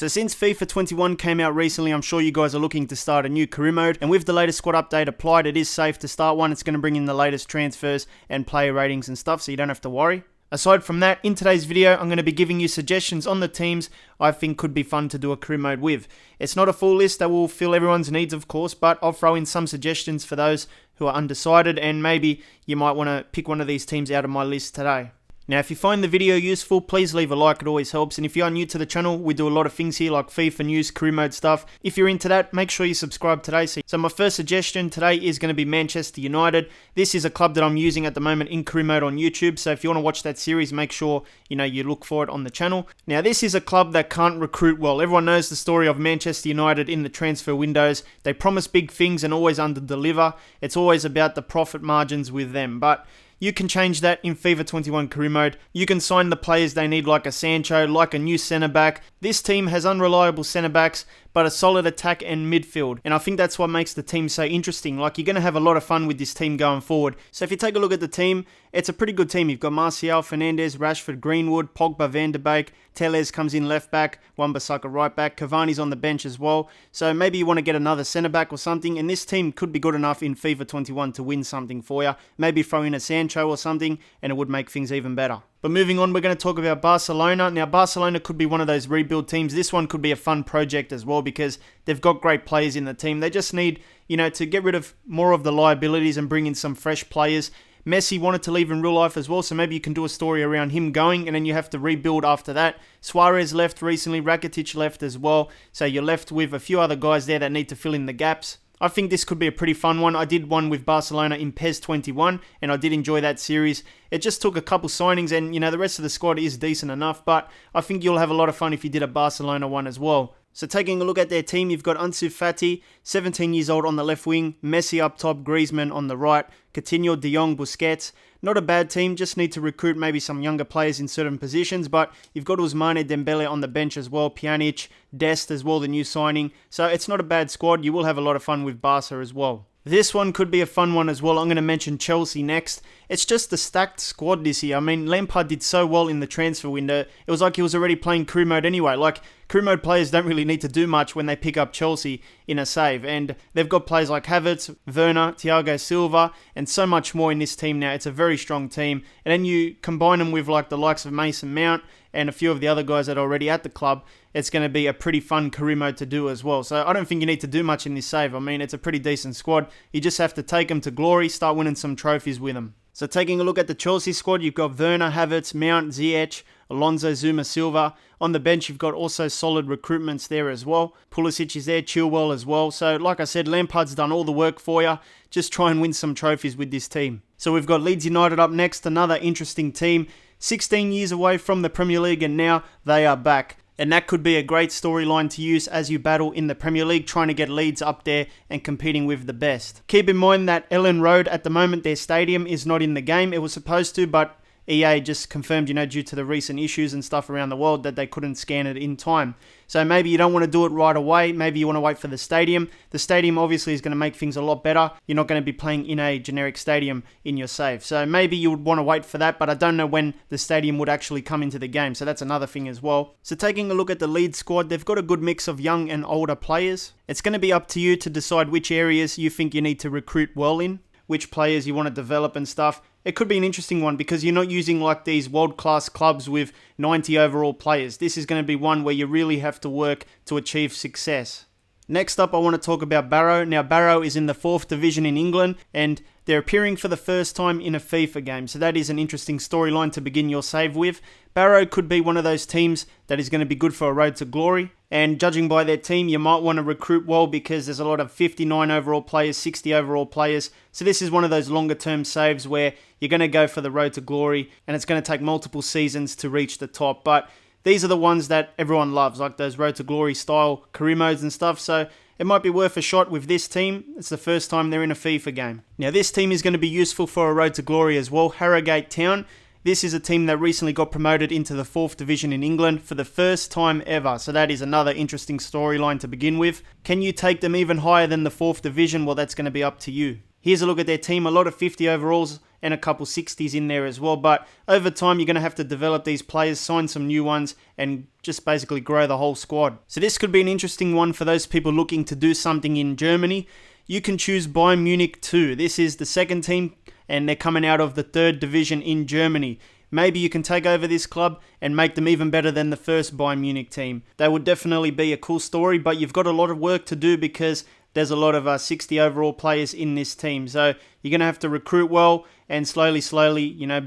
So since FIFA 21 came out recently, I'm sure you guys are looking to start a new career mode, and with the latest squad update applied, it is safe to start one. It's going to bring in the latest transfers and player ratings and stuff, so you don't have to worry. Aside from that, in today's video, I'm going to be giving you suggestions on the teams I think could be fun to do a career mode with. It's not a full list that will fill everyone's needs, of course, but I'll throw in some suggestions for those who are undecided, and maybe you might want to pick one of these teams out of my list today. Now, if you find the video useful, please leave a like, it always helps. And if you are new to the channel, we do a lot of things here like FIFA news, career mode stuff. If you're into that, make sure you subscribe today. So my first suggestion today is going to be Manchester United. This is a club that I'm using at the moment in career mode on YouTube. So if you want to watch that series, make sure you look for it on the channel. Now, this is a club that can't recruit well. Everyone knows the story of Manchester United in the transfer windows. They promise big things and always under-deliver. It's always about the profit margins with them. But you can change that in FIFA 21 career mode. You can sign the players they need, like a Sancho, like a new centre-back. This team has unreliable centre-backs, but a solid attack and midfield. And I think that's what makes the team so interesting. Like, you're going to have a lot of fun with this team going forward. So if you take a look at the team, it's a pretty good team. You've got Martial, Fernandes, Rashford, Greenwood, Pogba, Van der Beek, Telles comes in left back, Wan-Bissaka right back, Cavani's on the bench as well. So maybe you want to get another centre-back or something, and this team could be good enough in FIFA 21 to win something for you. Maybe throw in a Sancho or something, and it would make things even better. But moving on, we're going to talk about Barcelona. Now, Barcelona could be one of those rebuild teams. This one could be a fun project as well because they've got great players in the team. They just need, to get rid of more of the liabilities and bring in some fresh players. Messi wanted to leave in real life as well, so maybe you can do a story around him going, and then you have to rebuild after that. Suarez left recently, Rakitic left as well, so you're left with a few other guys there that need to fill in the gaps. I think this could be a pretty fun one. I did one with Barcelona in PES 21, and I did enjoy that series. It just took a couple signings, and the rest of the squad is decent enough, but I think you'll have a lot of fun if you did a Barcelona one as well. So taking a look at their team, you've got Ansu Fati, 17 years old on the left wing, Messi up top, Griezmann on the right, Coutinho, De Jong, Busquets. Not a bad team, just need to recruit maybe some younger players in certain positions, but you've got Ousmane Dembele on the bench as well, Pjanic, Dest as well, the new signing. So it's not a bad squad, you will have a lot of fun with Barca as well. This one could be a fun one as well. I'm going to mention Chelsea next. It's just a stacked squad this year. I mean, Lampard did so well in the transfer window. It was like he was already playing career mode anyway. Like, career mode players don't really need to do much when they pick up Chelsea in a save. And they've got players like Havertz, Werner, Thiago Silva, and so much more in this team now. It's a very strong team. And then you combine them with like the likes of Mason Mount and a few of the other guys that are already at the club. It's going to be a pretty fun career mode to do as well. So I don't think you need to do much in this save. I mean, it's a pretty decent squad. You just have to take them to glory, start winning some trophies with them. So taking a look at the Chelsea squad, you've got Werner, Havertz, Mount, Ziyech, Alonso, Zuma, Silva. On the bench, you've got also solid recruitments there as well. Pulisic is there, Chilwell as well. So like I said, Lampard's done all the work for you. Just try and win some trophies with this team. So we've got Leeds United up next, another interesting team. 16 years away from the Premier League, and now they are back. And that could be a great storyline to use as you battle in the Premier League, trying to get Leeds up there and competing with the best. Keep in mind that Ellen Road, at the moment, their stadium is not in the game. It was supposed to, but EA just confirmed, due to the recent issues and stuff around the world, that they couldn't scan it in time. So maybe you don't want to do it right away. Maybe you want to wait for the stadium. The stadium obviously is going to make things a lot better. You're not going to be playing in a generic stadium in your save. So maybe you would want to wait for that, but I don't know when the stadium would actually come into the game. So that's another thing as well. So taking a look at the Leeds squad, they've got a good mix of young and older players. It's going to be up to you to decide which areas you think you need to recruit well in, which players you want to develop and stuff. It could be an interesting one because you're not using like these world-class clubs with 90 overall players. This is going to be one where you really have to work to achieve success. Next up, I want to talk about Barrow. Now, Barrow is in the 4th division in England, and they're appearing for the first time in a FIFA game. So that is an interesting storyline to begin your save with. Barrow could be one of those teams that is going to be good for a road to glory. And judging by their team, you might want to recruit well because there's a lot of 59 overall players, 60 overall players. So this is one of those longer term saves where you're going to go for the road to glory, and it's going to take multiple seasons to reach the top. But these are the ones that everyone loves, like those road to glory style career modes and stuff. So it might be worth a shot with this team. It's the first time they're in a FIFA game. Now this team is going to be useful for a road to glory as well. Harrogate Town. This is a team that recently got promoted into the 4th division in England for the first time ever. So that is another interesting storyline to begin with. Can you take them even higher than the 4th division? Well, that's going to be up to you. Here's a look at their team. A lot of 50 overalls and a couple 60s in there as well. But over time, you're going to have to develop these players, sign some new ones, and just basically grow the whole squad. So this could be an interesting one for those people looking to do something in Germany. You can choose Bayern Munich 2. This is the second team, and they're coming out of the third division in Germany. Maybe you can take over this club and make them even better than the first Bayern Munich team. That would definitely be a cool story, but you've got a lot of work to do because there's a lot of 60 overall players in this team. So you're going to have to recruit well and slowly,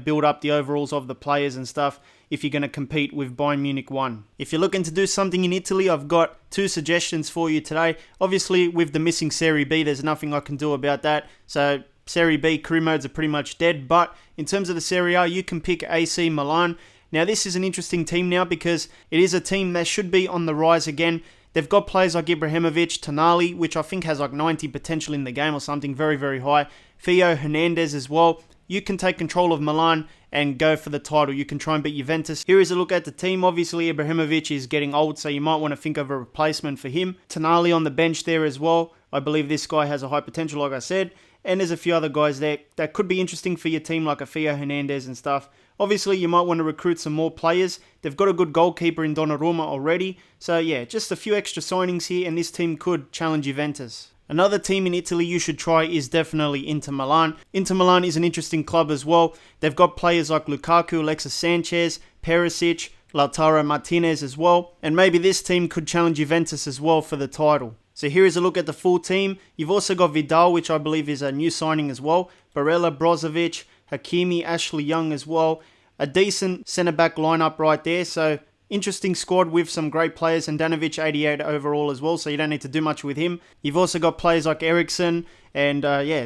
build up the overalls of the players and stuff if you're going to compete with Bayern Munich 1. If you're looking to do something in Italy, I've got 2 suggestions for you today. Obviously, with the missing Serie B, there's nothing I can do about that. So Serie B career modes are pretty much dead, but in terms of the Serie A, you can pick AC Milan. Now, this is an interesting team now because it is a team that should be on the rise again. They've got players like Ibrahimovic, Tonali, which I think has like 90 potential in the game or something, very, very high. Theo Hernandez as well. You can take control of Milan and go for the title. You can try and beat Juventus. Here is a look at the team. Obviously, Ibrahimovic is getting old, so you might want to think of a replacement for him. Tonali on the bench there as well. I believe this guy has a high potential, like I said. And there's a few other guys there that could be interesting for your team, like a Theo Hernandez and stuff. Obviously, you might want to recruit some more players. They've got a good goalkeeper in Donnarumma already. So yeah, just a few extra signings here, and this team could challenge Juventus. Another team in Italy you should try is definitely Inter Milan. Inter Milan is an interesting club as well. They've got players like Lukaku, Alexis Sanchez, Perisic, Lautaro Martinez as well. And maybe this team could challenge Juventus as well for the title. So here is a look at the full team. You've also got Vidal, which I believe is a new signing as well. Barella, Brozovic, Hakimi, Ashley Young as well. A decent centre-back lineup right there. So interesting squad with some great players. And Danovic 88 overall as well, so you don't need to do much with him. You've also got players like Eriksson. And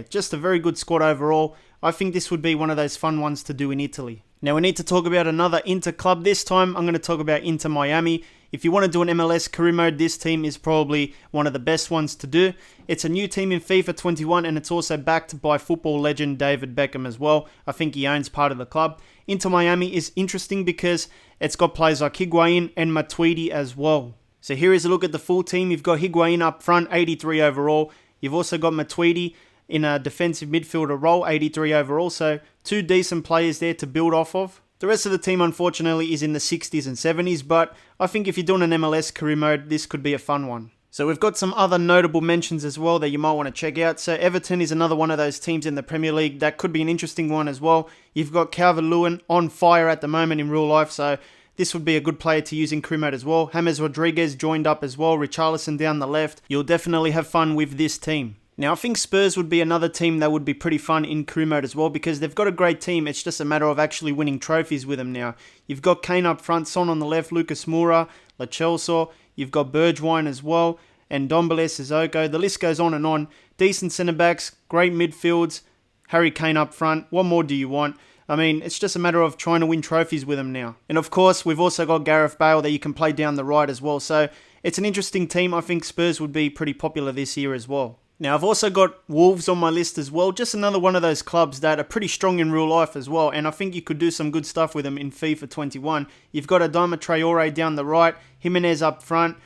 just a very good squad overall. I think this would be one of those fun ones to do in Italy. Now we need to talk about another Inter club. This time I'm going to talk about Inter Miami. If you want to do an MLS career mode, this team is probably one of the best ones to do. It's a new team in FIFA 21 and it's also backed by football legend David Beckham as well. I think he owns part of the club. Inter Miami is interesting because it's got players like Higuain and Matuidi as well. So here is a look at the full team. You've got Higuain up front, 83 overall. You've also got Matuidi in a defensive midfielder role, 83 overall. So 2 decent players there to build off of. The rest of the team, unfortunately, is in the 60s and 70s, but I think if you're doing an MLS career mode, this could be a fun one. So we've got some other notable mentions as well that you might want to check out. So Everton is another one of those teams in the Premier League. That could be an interesting one as well. You've got Calvert-Lewin on fire at the moment in real life, so this would be a good player to use in career mode as well. James Rodriguez joined up as well. Richarlison down the left. You'll definitely have fun with this team. Now, I think Spurs would be another team that would be pretty fun in career mode as well because they've got a great team. It's just a matter of actually winning trophies with them now. You've got Kane up front, Son on the left, Lucas Moura, Lo Celso. You've got Bergwijn as well, and Ndombele, Sissoko. The list goes on and on. Decent centre-backs, great midfields, Harry Kane up front. What more do you want? I mean, it's just a matter of trying to win trophies with them now. And of course, we've also got Gareth Bale that you can play down the right as well. So it's an interesting team. I think Spurs would be pretty popular this year as well. Now, I've also got Wolves on my list as well. Just another one of those clubs that are pretty strong in real life as well. And I think you could do some good stuff with them in FIFA 21. You've got Adama Traore down the right, Jimenez up front,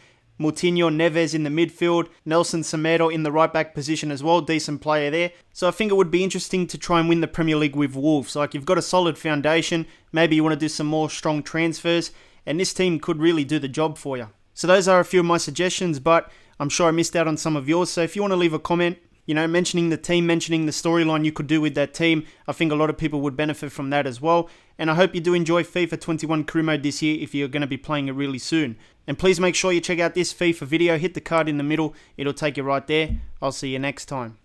Moutinho, Neves in the midfield, Nelson Semedo in the right back position as well. Decent player there. So I think it would be interesting to try and win the Premier League with Wolves. Like, you've got a solid foundation. Maybe you want to do some more strong transfers. And this team could really do the job for you. So those are a few of my suggestions, but I'm sure I missed out on some of yours. So if you want to leave a comment, mentioning the team, mentioning the storyline you could do with that team, I think a lot of people would benefit from that as well. And I hope you do enjoy FIFA 21 career mode this year if you're going to be playing it really soon. And please make sure you check out this FIFA video. Hit the card in the middle. It'll take you right there. I'll see you next time.